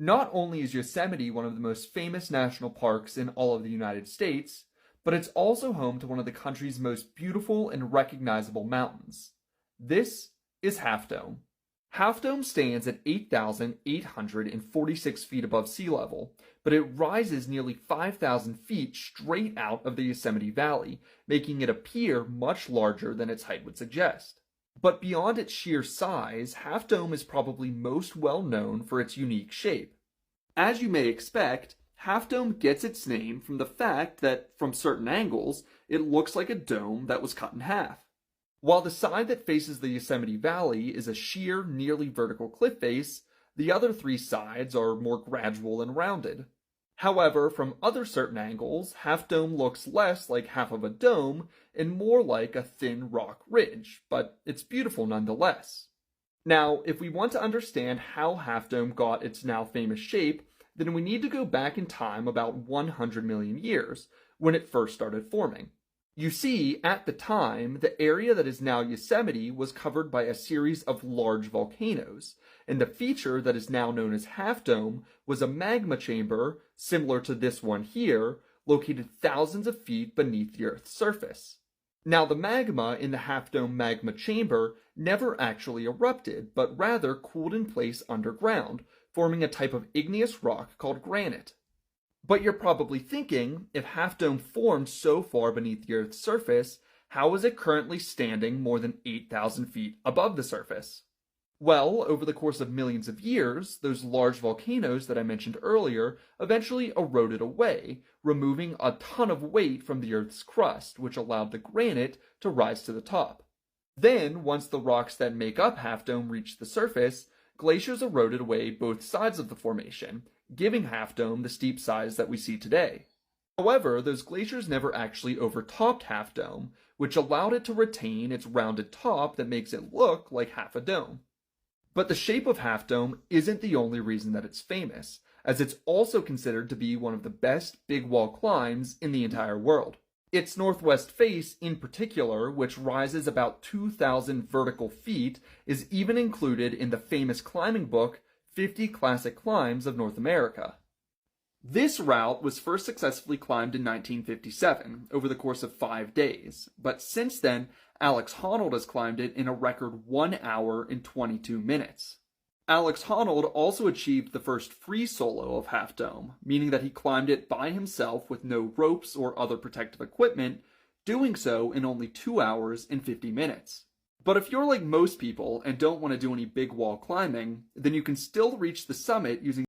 Not only is Yosemite one of the most famous national parks in all of the United States, but it's also home to one of the country's most beautiful and recognizable mountains. This is Half Dome. Half Dome stands at 8,846 feet above sea level, but it rises nearly 5,000 feet straight out of the Yosemite Valley, making it appear much larger than its height would suggest. But beyond its sheer size, Half Dome is probably most well known for its unique shape. As you may expect, Half Dome gets its name from the fact that, from certain angles, it looks like a dome that was cut in half. While the side that faces the Yosemite Valley is a sheer, nearly vertical cliff face, the other three sides are more gradual and rounded. However, from other certain angles, Half Dome looks less like half of a dome and more like a thin rock ridge, but it's beautiful nonetheless. Now, if we want to understand how Half Dome got its now famous shape, then we need to go back in time about 100 million years, when it first started forming. You see, at the time, the area that is now Yosemite was covered by a series of large volcanoes, and the feature that is now known as Half Dome was a magma chamber, similar to this one here, located thousands of feet beneath the Earth's surface. Now, the magma in the Half Dome magma chamber never actually erupted, but rather cooled in place underground, forming a type of igneous rock called granite. But you're probably thinking, if Half Dome formed so far beneath the Earth's surface, how is it currently standing more than 8,000 feet above the surface? Well, over the course of millions of years, those large volcanoes that I mentioned earlier eventually eroded away, removing a ton of weight from the Earth's crust, which allowed the granite to rise to the top. Then, once the rocks that make up Half Dome reached the surface, glaciers eroded away both sides of the formation, giving Half Dome the steep size that we see today. However, those glaciers never actually overtopped Half Dome, which allowed it to retain its rounded top that makes it look like half a dome. But the shape of Half Dome isn't the only reason that it's famous, as it's also considered to be one of the best big wall climbs in the entire world. Its northwest face, in particular, which rises about 2,000 vertical feet, is even included in the famous climbing book, 50 Classic Climbs of North America. This route was first successfully climbed in 1957, over the course of 5 days, but since then, Alex Honnold has climbed it in a record 1 hour and 22 minutes. Alex Honnold also achieved the first free solo of Half Dome, meaning that he climbed it by himself with no ropes or other protective equipment, doing so in only 2 hours and 50 minutes. But if you're like most people and don't want to do any big wall climbing, then you can still reach the summit using